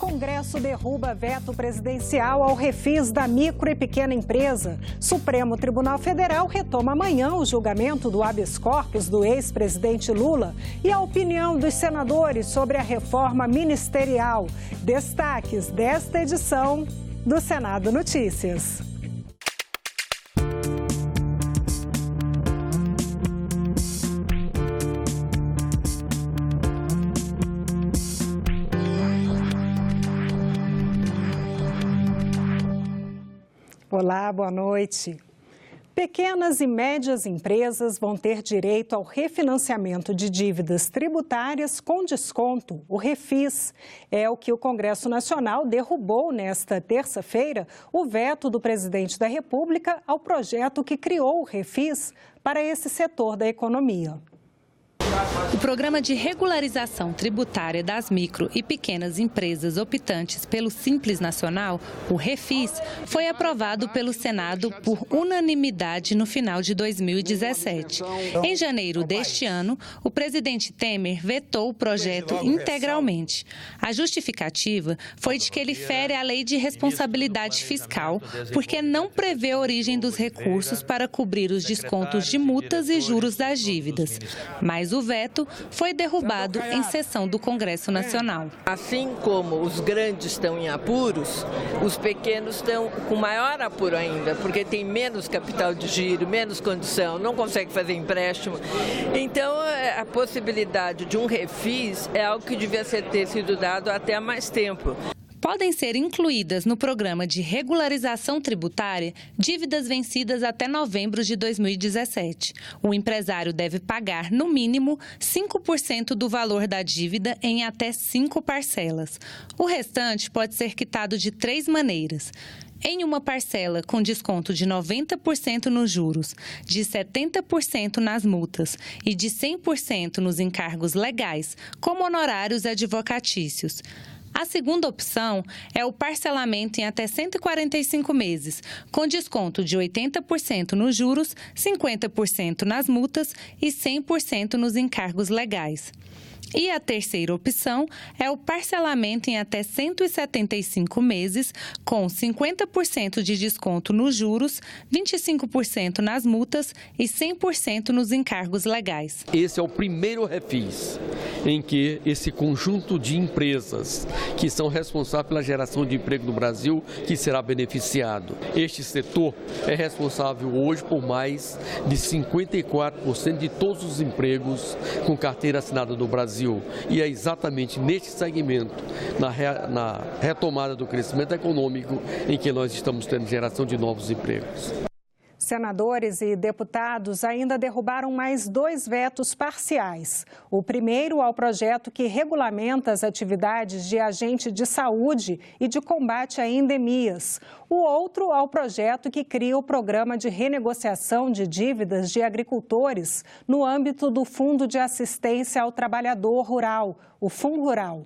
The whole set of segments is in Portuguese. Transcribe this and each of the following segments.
Congresso derruba veto presidencial ao refis da micro e pequena empresa. Supremo Tribunal Federal retoma amanhã o julgamento do habeas corpus do ex-presidente Lula e a opinião dos senadores sobre a reforma ministerial. Destaques desta edição do Senado Notícias. Olá, boa noite. Pequenas e médias empresas vão ter direito ao refinanciamento de dívidas tributárias com desconto, o refis. É o que o Congresso Nacional derrubou nesta terça-feira o veto do presidente da República ao projeto que criou o refis para esse setor da economia. O Programa de Regularização Tributária das Micro e Pequenas Empresas Optantes pelo Simples Nacional, o Refis, foi aprovado pelo Senado por unanimidade no final de 2017. Em janeiro deste ano, o presidente Temer vetou o projeto integralmente. A justificativa foi de que ele fere a Lei de Responsabilidade Fiscal, porque não prevê a origem dos recursos para cobrir os descontos de multas e juros das dívidas. Mas o veto foi derrubado em sessão do Congresso Nacional. Assim como os grandes estão em apuros, os pequenos estão com maior apuro ainda, porque tem menos capital de giro, menos condição, não consegue fazer empréstimo. Então, a possibilidade de um refis é algo que devia ter sido dado até há mais tempo. Podem ser incluídas no programa de regularização tributária dívidas vencidas até novembro de 2017. O empresário deve pagar, no mínimo, 5% do valor da dívida em até 5 parcelas. O restante pode ser quitado de 3 maneiras. Em uma parcela com desconto de 90% nos juros, de 70% nas multas e de 100% nos encargos legais, como honorários advocatícios. A segunda opção é o parcelamento em até 145 meses, com desconto de 80% nos juros, 50% nas multas e 100% nos encargos legais. E a terceira opção é o parcelamento em até 175 meses, com 50% de desconto nos juros, 25% nas multas e 100% nos encargos legais. Esse é o primeiro refis em que esse conjunto de empresas que são responsáveis pela geração de emprego no Brasil, que será beneficiado. Este setor é responsável hoje por mais de 54% de todos os empregos com carteira assinada no Brasil. E é exatamente neste segmento, na retomada do crescimento econômico, em que nós estamos tendo geração de novos empregos. Senadores e deputados ainda derrubaram mais 2 vetos parciais. O primeiro ao projeto que regulamenta as atividades de agente de saúde e de combate a endemias. O outro ao projeto que cria o programa de renegociação de dívidas de agricultores no âmbito do Fundo de Assistência ao Trabalhador Rural, o FUNRural.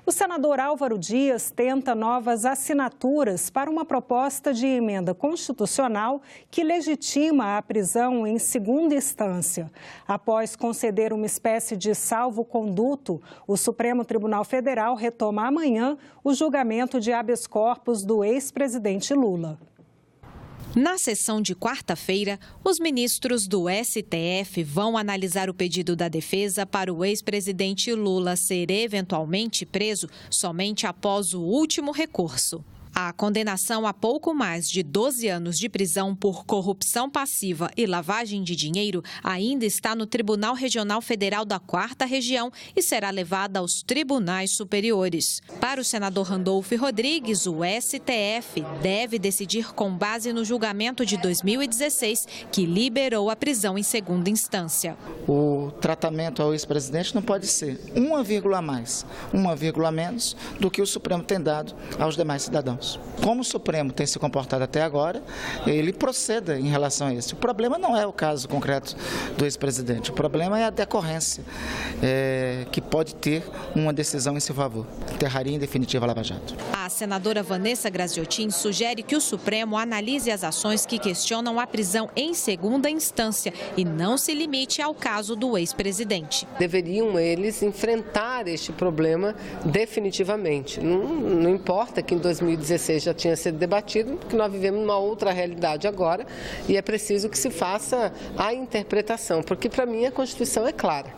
O senador Álvaro Dias tenta novas assinaturas para uma proposta de emenda constitucional que legitima a prisão em segunda instância. Após conceder uma espécie de salvo-conduto, o Supremo Tribunal Federal retoma amanhã o julgamento de habeas corpus do ex-presidente Lula. Na sessão de quarta-feira, os ministros do STF vão analisar o pedido da defesa para o ex-presidente Lula ser eventualmente preso somente após o último recurso. A condenação a pouco mais de 12 anos de prisão por corrupção passiva e lavagem de dinheiro ainda está no Tribunal Regional Federal da 4ª Região e será levada aos tribunais superiores. Para o senador Randolfo Rodrigues, o STF deve decidir com base no julgamento de 2016, que liberou a prisão em segunda instância. O tratamento ao ex-presidente não pode ser uma vírgula a mais, uma vírgula a menos do que o Supremo tem dado aos demais cidadãos. Como o Supremo tem se comportado até agora, ele proceda em relação a isso. O problema não é o caso concreto do ex-presidente, o problema é a decorrência, que pode ter uma decisão em seu favor. Enterraria em definitiva a Lava Jato. A senadora Vanessa Graziotin sugere que o Supremo analise as ações que questionam a prisão em segunda instância e não se limite ao caso do ex-presidente. Deveriam eles enfrentar este problema definitivamente. Não importa que em 2016 já tinha sido debatido, porque nós vivemos uma outra realidade agora e é preciso que se faça a interpretação, porque para mim a Constituição é clara.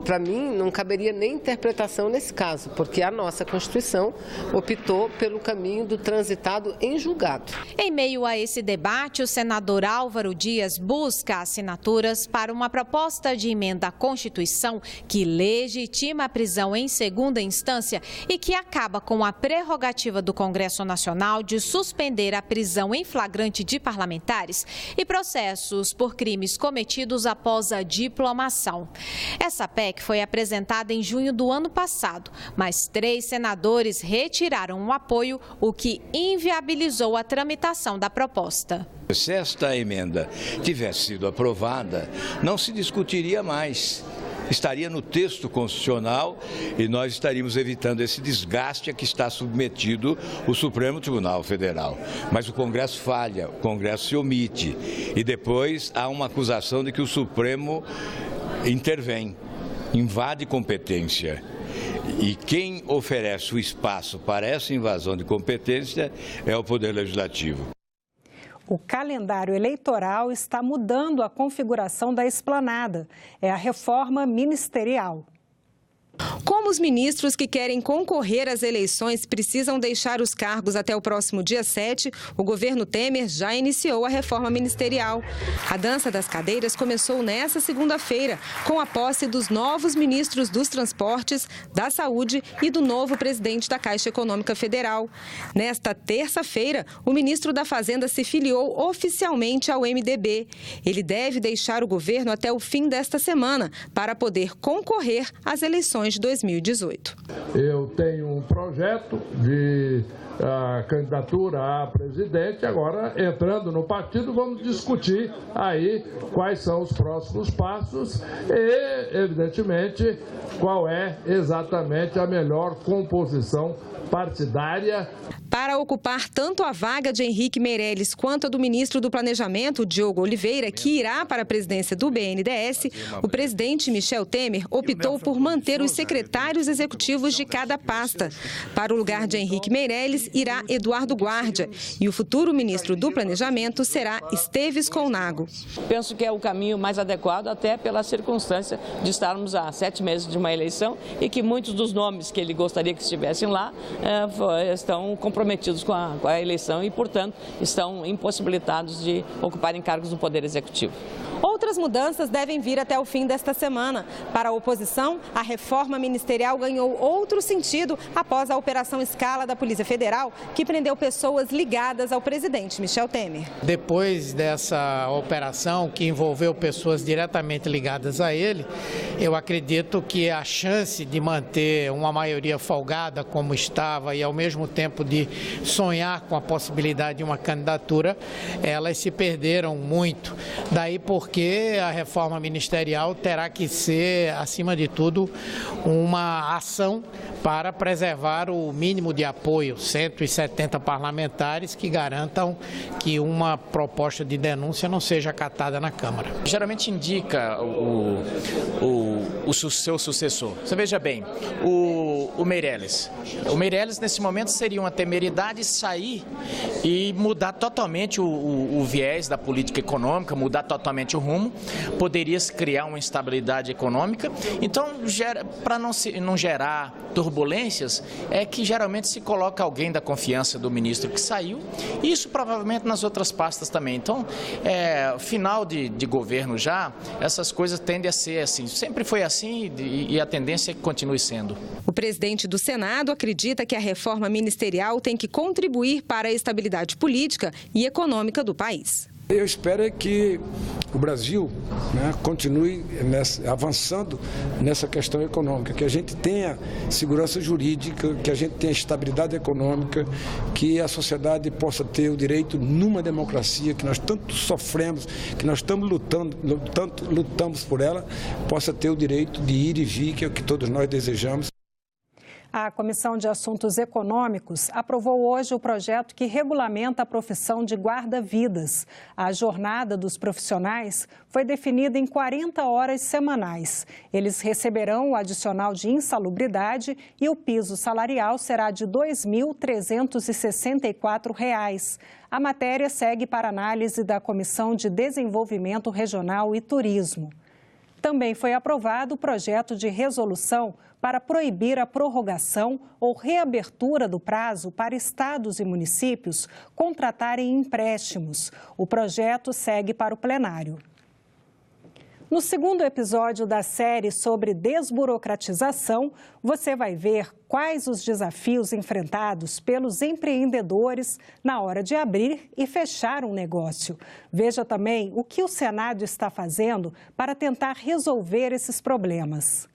Para mim não caberia nem interpretação nesse caso, porque a nossa Constituição optou pelo caminho do transitado em julgado. Em meio a esse debate, o senador Álvaro Dias busca assinaturas para uma proposta de emenda à Constituição que legitima a prisão em segunda instância e que acaba com a prerrogativa do Congresso Nacional de suspender a prisão em flagrante de parlamentares e processos por crimes cometidos após a diplomação. Essa PEC foi apresentada em junho do ano passado, mas 3 senadores retiraram o apoio, o que inviabilizou a tramitação da proposta. Se esta emenda tivesse sido aprovada, não se discutiria mais. Estaria no texto constitucional e nós estaríamos evitando esse desgaste a que está submetido o Supremo Tribunal Federal. Mas o Congresso falha, o Congresso se omite e depois há uma acusação de que o Supremo intervém, invade competência. E quem oferece o espaço para essa invasão de competência é o Poder Legislativo. O calendário eleitoral está mudando a configuração da esplanada. É a reforma ministerial. Como os ministros que querem concorrer às eleições precisam deixar os cargos até o próximo dia 7, o governo Temer já iniciou a reforma ministerial. A dança das cadeiras começou nesta segunda-feira, com a posse dos novos ministros dos Transportes, da Saúde e do novo presidente da Caixa Econômica Federal. Nesta terça-feira, o ministro da Fazenda se filiou oficialmente ao MDB. Ele deve deixar o governo até o fim desta semana para poder concorrer às eleições de 2018. Eu tenho um projeto de candidatura a presidente, agora entrando no partido vamos discutir aí quais são os próximos passos e, evidentemente, qual é exatamente a melhor composição partidária. Para ocupar tanto a vaga de Henrique Meirelles quanto a do ministro do Planejamento, Diogo Oliveira, que irá para a presidência do BNDES, o presidente Michel Temer optou por manter os secretários executivos de cada pasta. Para o lugar de Henrique Meirelles, irá Eduardo Guardia e o futuro ministro do Planejamento será Esteves Colnago. Penso que é o caminho mais adequado, até pela circunstância de estarmos há 7 meses de uma eleição e que muitos dos nomes que ele gostaria que estivessem lá estão comprometidos com a eleição e, portanto, estão impossibilitados de ocuparem cargos no Poder Executivo. Outras mudanças devem vir até o fim desta semana. Para a oposição, a reforma ministerial ganhou outro sentido após a Operação Scala da Polícia Federal, que prendeu pessoas ligadas ao presidente Michel Temer. Depois dessa operação, que envolveu pessoas diretamente ligadas a ele, eu acredito que a chance de manter uma maioria folgada como estava e ao mesmo tempo de sonhar com a possibilidade de uma candidatura, elas se perderam muito. Daí porque a reforma ministerial terá que ser, acima de tudo, uma ação para preservar o mínimo de apoio, 170 parlamentares que garantam que uma proposta de denúncia não seja acatada na Câmara. Geralmente indica o seu sucessor. Você veja bem, o Meirelles. O Meirelles, nesse momento, seria uma temeridade sair e mudar totalmente o viés da política econômica, mudar totalmente o rumo, poderia se criar uma instabilidade econômica. Então, para não gerar turbulências, é que geralmente se coloca alguém da confiança do ministro que saiu, e isso provavelmente nas outras pastas também. Então, final de governo já, essas coisas tendem a ser assim. Sempre foi assim e a tendência é que continue sendo. O presidente do Senado acredita que a reforma ministerial tem que contribuir para a estabilidade política e econômica do país. Eu espero que o Brasil, né, continue avançando nessa questão econômica, que a gente tenha segurança jurídica, que a gente tenha estabilidade econômica, que a sociedade possa ter o direito numa democracia que nós tanto sofremos, que nós estamos lutamos por ela, possa ter o direito de ir e vir, que é o que todos nós desejamos. A Comissão de Assuntos Econômicos aprovou hoje o projeto que regulamenta a profissão de guarda-vidas. A jornada dos profissionais foi definida em 40 horas semanais. Eles receberão o adicional de insalubridade e o piso salarial será de R$ 2.364. A matéria segue para análise da Comissão de Desenvolvimento Regional e Turismo. Também foi aprovado o projeto de resolução para proibir a prorrogação ou reabertura do prazo para estados e municípios contratarem empréstimos. O projeto segue para o plenário. No segundo episódio da série sobre desburocratização, você vai ver quais os desafios enfrentados pelos empreendedores na hora de abrir e fechar um negócio. Veja também o que o Senado está fazendo para tentar resolver esses problemas.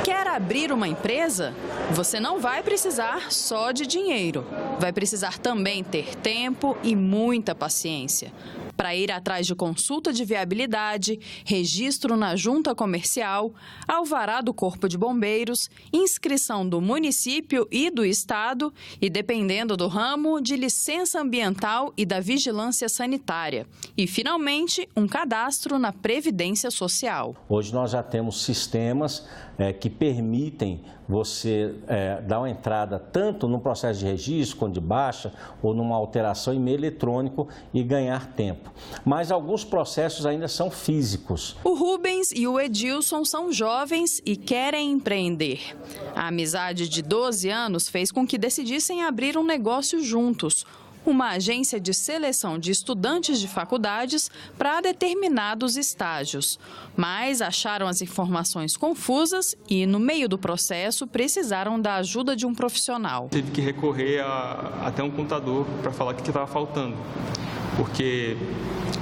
Quer abrir uma empresa? Você não vai precisar só de dinheiro. Vai precisar também ter tempo e muita paciência. Para ir atrás de consulta de viabilidade, registro na junta comercial, alvará do Corpo de Bombeiros, inscrição do município e do estado e, dependendo do ramo, de licença ambiental e da vigilância sanitária. E, finalmente, um cadastro na Previdência Social. Hoje nós já temos sistemas que permitem você dar uma entrada tanto no processo de registro, quanto de baixa, ou numa alteração em meio eletrônico e ganhar tempo. Mas alguns processos ainda são físicos. O Rubens e o Edilson são jovens e querem empreender. A amizade de 12 anos fez com que decidissem abrir um negócio juntos. Uma agência de seleção de estudantes de faculdades para determinados estágios. Mas acharam as informações confusas e, no meio do processo, precisaram da ajuda de um profissional. Teve que recorrer até um contador para falar o que estava faltando, porque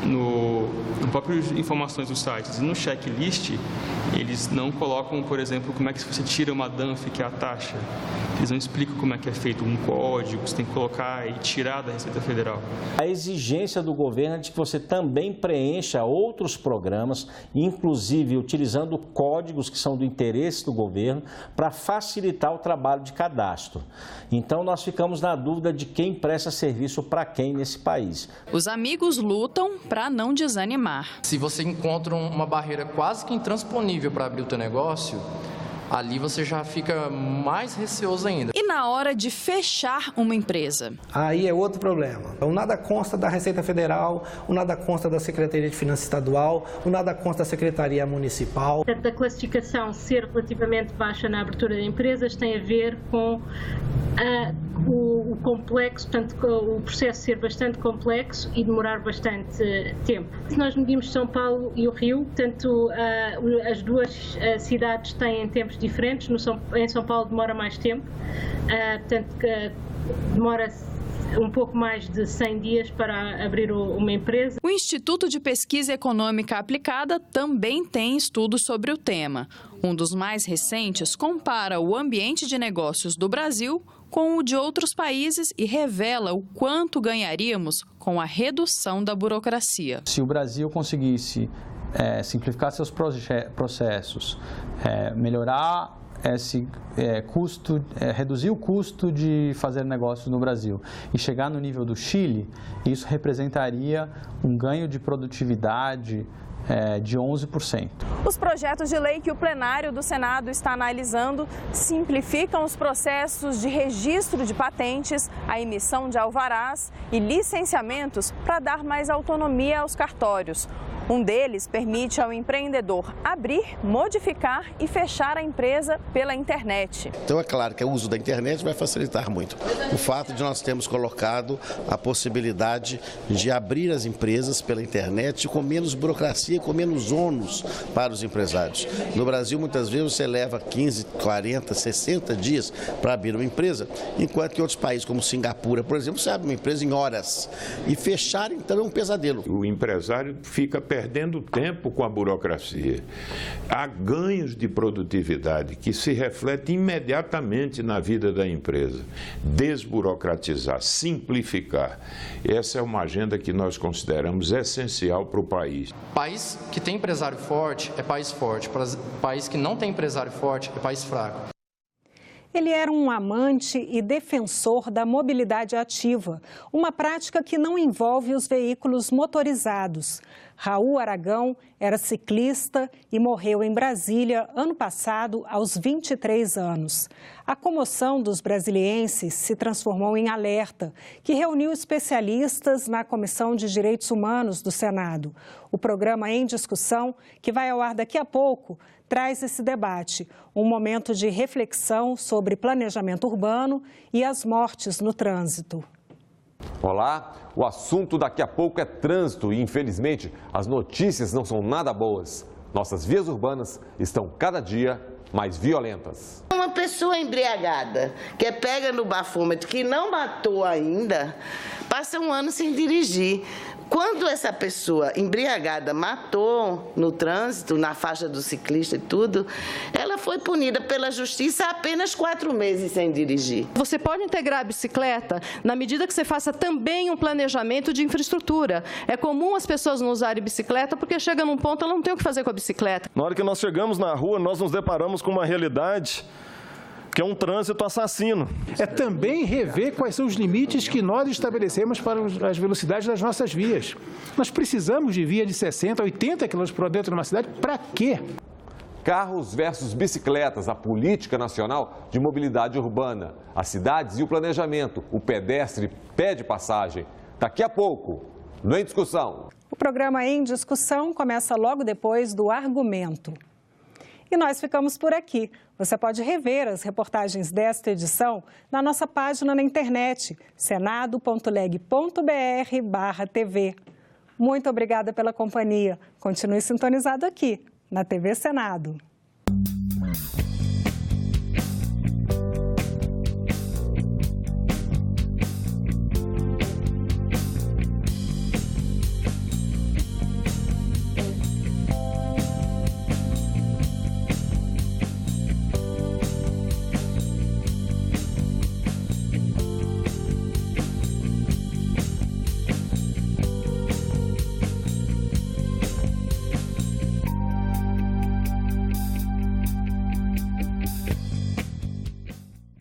no próprias informações dos sites e no checklist, eles não colocam, por exemplo, como é que você tira uma DANF, que é a taxa. Eles não explicam como é que é feito um código, você tem que colocar e tirar da Receita Federal. A exigência do governo é de que você também preencha outros programas, inclusive utilizando códigos que são do interesse do governo, para facilitar o trabalho de cadastro. Então, nós ficamos na dúvida de quem presta serviço para quem nesse país. Os amigos lutam para não desanimar. Se você encontra uma barreira quase que intransponível para abrir o teu negócio, ali você já fica mais receoso ainda. E na hora de fechar uma empresa? Aí é outro problema. O nada consta da Receita Federal, o nada consta da Secretaria de Finanças Estadual, o nada consta da Secretaria Municipal. Da classificação ser relativamente baixa na abertura de empresas tem a ver com o complexo, portanto, o processo ser bastante complexo e demorar bastante tempo. Se nós medimos São Paulo e o Rio, portanto, as duas cidades têm tempos diferentes. Em São Paulo demora mais tempo, portanto, demora um pouco mais de 100 dias para abrir uma empresa. O Instituto de Pesquisa Econômica Aplicada também tem estudos sobre o tema. Um dos mais recentes compara o ambiente de negócios do Brasil com o de outros países e revela o quanto ganharíamos com a redução da burocracia. Se o Brasil conseguisse simplificar seus processos, melhorar esse custo, reduzir o custo de fazer negócios no Brasil e chegar no nível do Chile, isso representaria um ganho de produtividade de 11%. Os projetos de lei que o plenário do Senado está analisando simplificam os processos de registro de patentes, a emissão de alvarás e licenciamentos para dar mais autonomia aos cartórios. Um deles permite ao empreendedor abrir, modificar e fechar a empresa pela internet. Então é claro que o uso da internet vai facilitar muito. O fato de nós termos colocado a possibilidade de abrir as empresas pela internet com menos burocracia, com menos ônus para os empresários. No Brasil, muitas vezes você leva 15, 40, 60 dias para abrir uma empresa, enquanto que em outros países, como Singapura, por exemplo, você abre uma empresa em horas. E fechar, então, então é um pesadelo. O empresário fica perdendo tempo com a burocracia. Há ganhos de produtividade que se refletem imediatamente na vida da empresa. Desburocratizar, simplificar. Essa é uma agenda que nós consideramos essencial para o país. País que tem empresário forte é país forte. País que não tem empresário forte é país fraco. Ele era um amante e defensor da mobilidade ativa, uma prática que não envolve os veículos motorizados. Raul Aragão era ciclista e morreu em Brasília ano passado, aos 23 anos. A comoção dos brasilienses se transformou em alerta, que reuniu especialistas na Comissão de Direitos Humanos do Senado. O programa Em Discussão, que vai ao ar daqui a pouco, traz esse debate, um momento de reflexão sobre planejamento urbano e as mortes no trânsito. Olá, o assunto daqui a pouco é trânsito e, infelizmente, as notícias não são nada boas. Nossas vias urbanas estão cada dia mais violentas. Uma pessoa embriagada, que é pega no bafômetro, que não matou ainda, passa um ano sem dirigir. Quando essa pessoa embriagada matou no trânsito, na faixa do ciclista e tudo, ela foi punida pela justiça há apenas 4 meses sem dirigir. Você pode integrar a bicicleta na medida que você faça também um planejamento de infraestrutura. É comum as pessoas não usarem bicicleta porque chega num ponto ela não tem o que fazer com a bicicleta. Na hora que nós chegamos na rua, nós nos deparamos com uma realidade que é um trânsito assassino. É também rever quais são os limites que nós estabelecemos para as velocidades das nossas vias. Nós precisamos de via de 60, 80 km por hora dentro de uma cidade, para quê? Carros versus bicicletas, a política nacional de mobilidade urbana, as cidades e o planejamento, o pedestre pede passagem. Daqui a pouco, no Em Discussão. O programa Em Discussão começa logo depois do Argumento. E nós ficamos por aqui. Você pode rever as reportagens desta edição na nossa página na internet, senado.leg.br/TV. Muito obrigada pela companhia. Continue sintonizado aqui, na TV Senado.